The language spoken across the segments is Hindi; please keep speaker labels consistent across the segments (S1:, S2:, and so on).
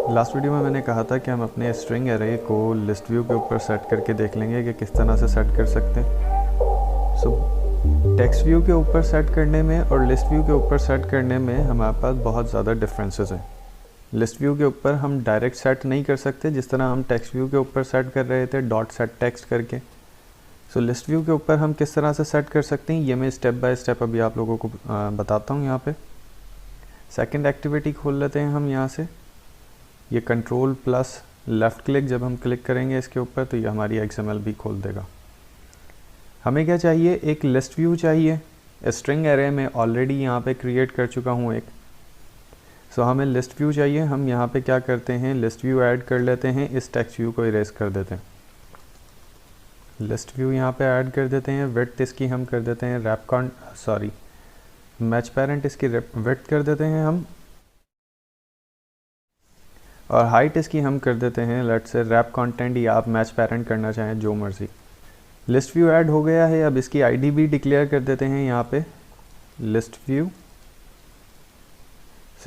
S1: लास्ट वीडियो में मैंने कहा था कि हम अपने स्ट्रिंग एरे को लिस्ट व्यू के ऊपर सेट करके देख लेंगे कि किस तरह से सेट कर सकते हैं। टेक्स्ट व्यू के ऊपर सेट करने में और लिस्ट व्यू के ऊपर सेट करने में हमारे पास बहुत ज़्यादा डिफरेंसेस हैं। लिस्ट व्यू के ऊपर हम डायरेक्ट सेट नहीं कर सकते जिस तरह हम टेक्स्ट व्यू के ऊपर सेट कर रहे थे डॉट सेट टेक्स्ट करके। लिस्ट व्यू के ऊपर हम किस तरह से सेट कर सकते हैं ये मैं स्टेप बाय स्टेप अभी आप लोगों को बताता हूँ। यहाँ पे सेकंड एक्टिविटी खोल लेते हैं हम। यहाँ से ये कंट्रोल प्लस लेफ़्ट क्लिक जब हम क्लिक करेंगे इसके ऊपर तो ये हमारी XML भी खोल देगा। हमें क्या चाहिए, एक लिस्ट व्यू चाहिए। स्ट्रिंग एरे में ऑलरेडी यहाँ पे क्रिएट कर चुका हूँ एक। हमें लिस्ट व्यू चाहिए। हम यहाँ पे क्या करते हैं, लिस्ट व्यू ऐड कर लेते हैं, इस टेक्स्ट व्यू को इरेज कर देते हैं। लिस्ट व्यू यहाँ पे ऐड कर देते हैं। विड्थ इसकी हम कर देते हैं मैच पेरेंट इसकी विड्थ कर देते हैं हम, और हाइट इसकी हम कर देते हैं लेट्स से रैप कंटेंट, या आप मैच पेरेंट करना चाहें जो मर्जी। लिस्ट व्यू ऐड हो गया है। अब इसकी आईडी भी डिक्लेयर कर देते हैं यहाँ पे लिस्ट व्यू।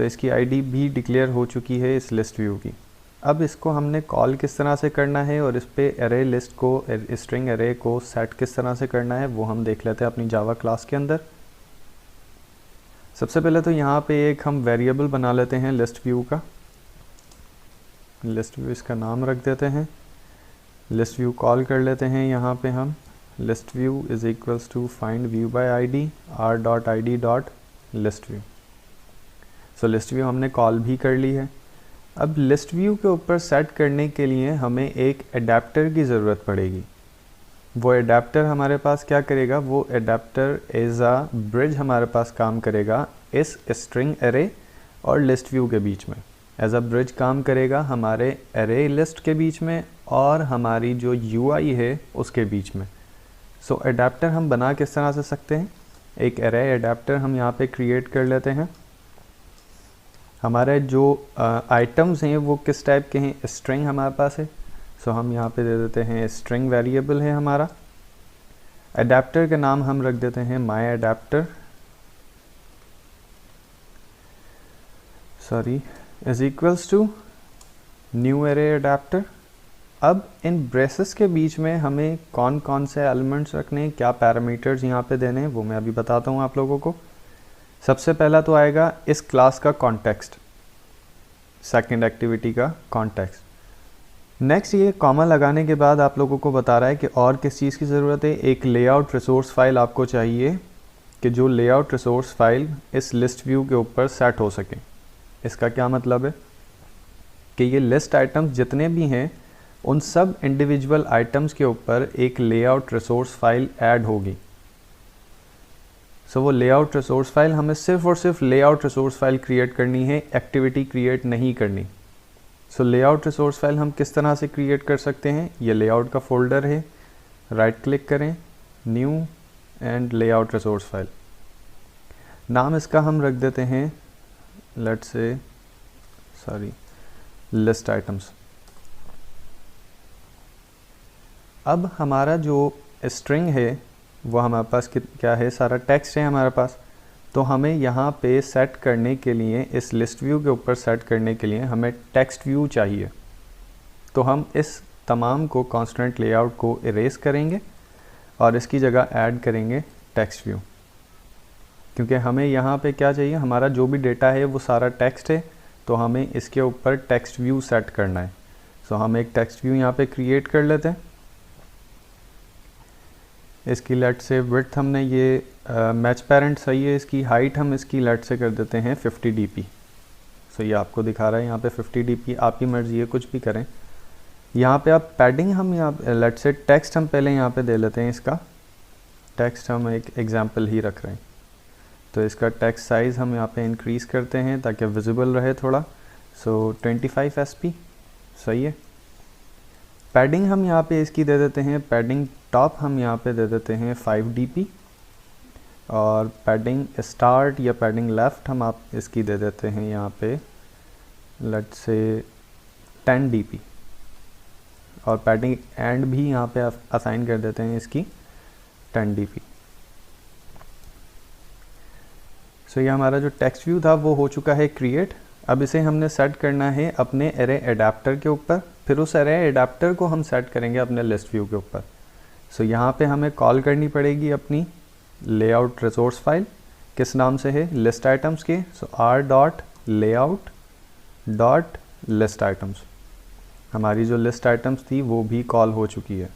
S1: इसकी आईडी भी डिक्लेयर हो चुकी है इस लिस्ट व्यू की। अब इसको हमने कॉल किस तरह से करना है और इस पे एरे लिस्ट को, स्ट्रिंग एरे को सेट किस तरह से करना है वो हम देख लेते हैं अपनी जावा क्लास के अंदर। सबसे पहले तो यहाँ पे एक हम वेरिएबल बना लेते हैं लिस्ट व्यू का। लिस्ट व्यू इसका नाम रख देते हैं। लिस्ट व्यू कॉल कर लेते हैं यहाँ पे हम list view is equals to find view by ID r.id.list view. List view हमने कॉल भी कर ली है। अब लिस्ट व्यू के ऊपर सेट करने के लिए हमें एक एडेप्टर की ज़रूरत पड़ेगी। वो एडेप्टर हमारे पास क्या करेगा, वो एडेप्टर एज अ ब्रिज हमारे पास काम करेगा इस स्ट्रिंग एरे और लिस्ट व्यू के बीच में। एज अ ब्रिज काम करेगा हमारे एरे लिस्ट के बीच में और हमारी जो UI है उसके बीच में। एडेप्टर हम बना किस तरह से सकते हैं, एक एरे एडेप्टर हम यहाँ पे क्रिएट कर लेते हैं। हमारे जो आइटम्स हैं वो किस टाइप के हैं, स्ट्रिंग हमारे पास है। हम यहाँ पे दे देते हैं स्ट्रिंग वेरिएबल है हमारा। एडेप्टर का नाम हम रख देते हैं my adapter is equals to new array adapter. अब इन ब्रेसेस के बीच में हमें कौन कौन से एलिमेंट्स रखने हैं, क्या पैरामीटर्स यहाँ पे देने हैं वो मैं अभी बताता हूँ आप लोगों को। सबसे पहला तो आएगा इस क्लास का कॉन्टेक्स्ट, सेकंड एक्टिविटी का कॉन्टेक्स्ट। नेक्स्ट ये कॉमा लगाने के बाद आप लोगों को बता रहा है कि और किस चीज़ की ज़रूरत है। एक लेआउट रिसोर्स फाइल आपको चाहिए कि जो लेआउट रिसोर्स फाइल इस लिस्ट व्यू के ऊपर सेट हो सके। इसका क्या मतलब है कि ये लिस्ट आइटम्स जितने भी हैं उन सब इंडिविजुअल आइटम्स के ऊपर एक लेआउट रिसोर्स फाइल ऐड होगी। वो लेआउट रिसोर्स फाइल हमें सिर्फ और सिर्फ लेआउट रिसोर्स फाइल क्रिएट करनी है, एक्टिविटी क्रिएट नहीं करनी। लेआउट रिसोर्स फाइल हम किस तरह से क्रिएट कर सकते हैं, ये लेआउट का फोल्डर है, राइट क्लिक करें, new and layout resource file. नाम इसका हम रख देते हैं लेट्स से लिस्ट आइटम्स। अब हमारा जो स्ट्रिंग है वो हमारे पास क्या है, सारा टेक्स्ट है हमारे पास। तो हमें यहाँ पे सेट करने के लिए, इस लिस्ट व्यू के ऊपर सेट करने के लिए हमें टेक्स्ट व्यू चाहिए। तो हम इस तमाम को कांस्टेंट लेआउट को इरेज करेंगे और इसकी जगह ऐड करेंगे टेक्स्ट व्यू, क्योंकि हमें यहाँ पे क्या चाहिए, हमारा जो भी डेटा है वो सारा टेक्स्ट है। तो हमें इसके ऊपर टेक्स्ट व्यू सेट करना है। हम एक टेक्स्ट व्यू यहाँ पे क्रिएट कर लेते हैं। इसकी लेट से विड्थ हमने ये मैच पेरेंट सही है, इसकी हाइट हम इसकी लेट से कर देते हैं 50 dp। ये आपको दिखा रहा है यहाँ पे 50 dp, आपकी मर्जी है कुछ भी करें। यहाँ पे आप पैडिंग हम यहाँ लेट से टेक्स्ट हम पहले यहाँ पे दे लेते हैं। इसका टेक्स्ट हम एक एग्जांपल ही रख रहे हैं, तो इसका टेक्स्ट साइज़ हम यहाँ पे इंक्रीज़ करते हैं ताकि विजिबल रहे थोड़ा। 25 sp सही है। पैडिंग हम यहाँ पे इसकी दे देते हैं, पैडिंग टॉप हम यहाँ पे दे देते हैं 5 dp, और पैडिंग स्टार्ट या पैडिंग लेफ़्ट हम आप इसकी दे देते हैं यहाँ पे लेट्स से 10 dp, और पैडिंग एंड भी यहाँ पे असाइन कर देते हैं इसकी 10 dp। सो ये हमारा जो टेक्स्ट व्यू था वो हो चुका है क्रिएट। अब इसे हमने सेट करना है अपने एरे एडाप्टर के ऊपर, फिर उस एरे एडाप्टर को हम सेट करेंगे अपने लिस्ट व्यू के ऊपर। सो यहाँ पे हमें कॉल करनी पड़ेगी अपनी लेआउट रिसोर्स फाइल, किस नाम से है, लिस्ट आइटम्स के। सो r.layout.list आइटम्स, हमारी जो लिस्ट आइटम्स थी वो भी कॉल हो चुकी है।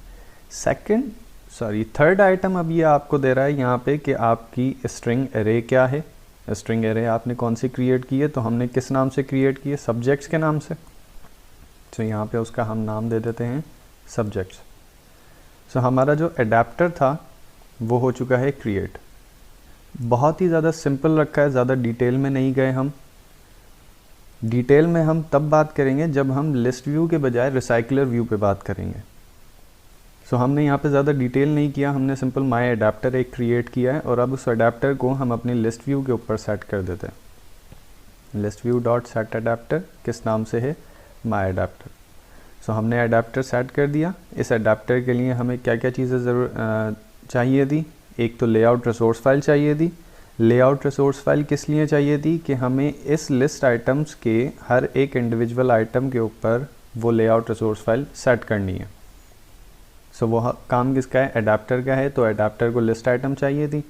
S1: थर्ड आइटम अब ये आपको दे रहा है यहाँ पे कि आपकी स्ट्रिंग एरे क्या है। स्ट्रिंग एरे आपने कौन सी क्रिएट की है, तो हमने किस नाम से क्रिएट की है, सब्जेक्ट्स के नाम से। तो यहाँ पे उसका हम नाम दे देते हैं सब्जेक्ट्स। सो हमारा जो एडाप्टर था वो हो चुका है क्रिएट। बहुत ही ज़्यादा सिंपल रखा है, ज़्यादा डिटेल में नहीं गए हम। डिटेल में हम तब बात करेंगे जब हम लिस्ट व्यू के बजाय रिसाइकलर व्यू पे बात करेंगे। सो हमने यहाँ पे ज़्यादा डिटेल नहीं किया, हमने सिंपल माई अडेप्टर एक क्रिएट किया है और अब उस अडेप्टर को हम अपनी लिस्ट व्यू के ऊपर सेट कर देते हैं। List view dot set adapter किस नाम से है, माई अडेप्टर। सो हमने अडेप्टर सेट कर दिया। इस अडेप्टर के लिए हमें क्या क्या चीज़ें चाहिए थी, एक तो लेआउट रिसोर्स फाइल चाहिए थी। लेआउट रिसोर्स फाइल किस लिए चाहिए थी कि हमें इस लिस्ट आइटम्स के हर एक इंडिविजुअल आइटम के ऊपर वो लेआउट रिसोर्स फाइल सेट करनी है। सो वो काम किसका है, एडाप्टर का है, तो अडेप्टर को लिस्ट आइटम चाहिए थी।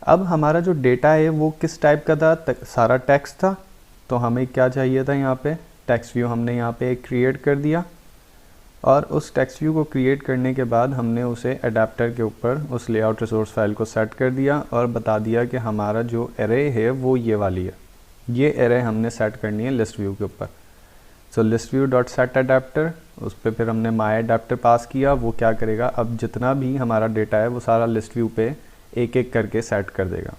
S1: अब हमारा जो डेटा है वो किस टाइप का था, सारा टेक्स्ट था, तो हमें क्या चाहिए था, यहाँ पे टेक्स्ट व्यू हमने यहाँ पे एक क्रिएट कर दिया और उस टेक्स्ट व्यू को क्रिएट करने के बाद हमने उसे अडेप्टर के ऊपर उस लेआउट रिसोर्स फाइल को सेट कर दिया और बता दिया कि हमारा जो एरे है वो ये वाली है, ये एरे हमने सेट करनी है लिस्ट व्यू के ऊपर। So list view dot set adapter, उस पर फिर हमने माई अडेप्टर पास किया, वो क्या करेगा, अब जितना भी हमारा डेटा है वो सारा लिस्ट व्यू पे एक एक करके सेट कर देगा।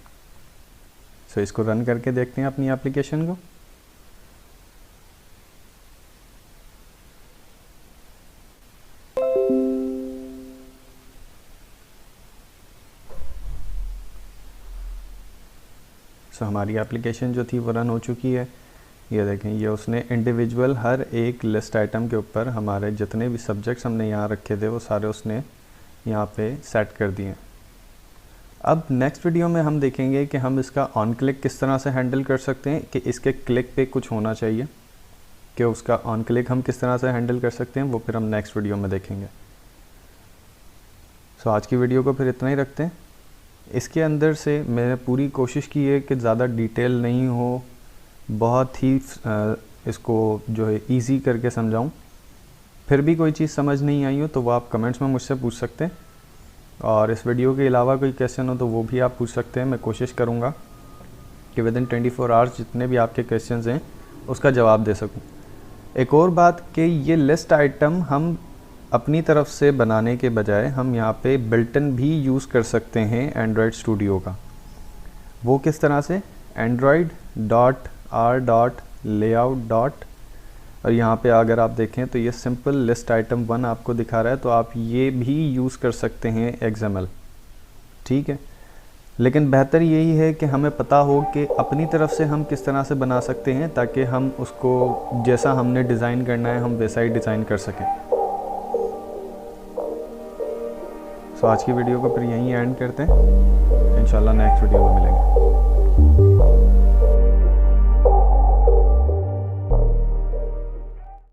S1: सो इसको रन करके देखते हैं अपनी एप्लीकेशन को। सो हमारी एप्लीकेशन जो थी वो रन हो चुकी है। ये देखें, ये उसने इंडिविजुअल हर एक लिस्ट आइटम के ऊपर हमारे जितने भी सब्जेक्ट्स हमने यहाँ रखे थे वो सारे उसने यहाँ पे सेट कर दिए। अब नेक्स्ट वीडियो में हम देखेंगे कि हम इसका ऑन क्लिक किस तरह से हैंडल कर सकते हैं, कि इसके क्लिक पे कुछ होना चाहिए, कि उसका ऑन क्लिक हम किस तरह से हैंडल कर सकते हैं, वो फिर हम नेक्स्ट वीडियो में देखेंगे। सो आज की वीडियो को फिर इतना ही रखते हैं। इसके अंदर से मैंने पूरी कोशिश की है कि ज़्यादा डिटेल नहीं हो, बहुत ही इसको जो है इजी करके समझाऊं। फिर भी कोई चीज़ समझ नहीं आई हो तो वो आप कमेंट्स में मुझसे पूछ सकते हैं, और इस वीडियो के अलावा कोई क्वेश्चन हो तो वो भी आप पूछ सकते हैं। मैं कोशिश करूँगा कि विदिन 24 आवर्स जितने भी आपके क्वेश्चंस हैं उसका जवाब दे सकूँ। एक और बात कि ये लिस्ट आइटम हम अपनी तरफ से बनाने के बजाय हम यहाँ पे बिल्टन भी यूज़ कर सकते हैं एंड्रॉयड स्टूडियो का। वो किस तरह से, android.r.layout. और यहाँ पे अगर आप देखें तो ये सिंपल लिस्ट आइटम 1 आपको दिखा रहा है, तो आप ये भी यूज़ कर सकते हैं XML, ठीक है। लेकिन बेहतर यही है कि हमें पता हो कि अपनी तरफ से हम किस तरह से बना सकते हैं, ताकि हम उसको जैसा हमने डिज़ाइन करना है हम वैसा ही डिज़ाइन कर सकें। सो आज की वीडियो को फिर यहीं एंड करते हैं, इंशाल्लाह नेक्स्ट वीडियो में मिलेंगे।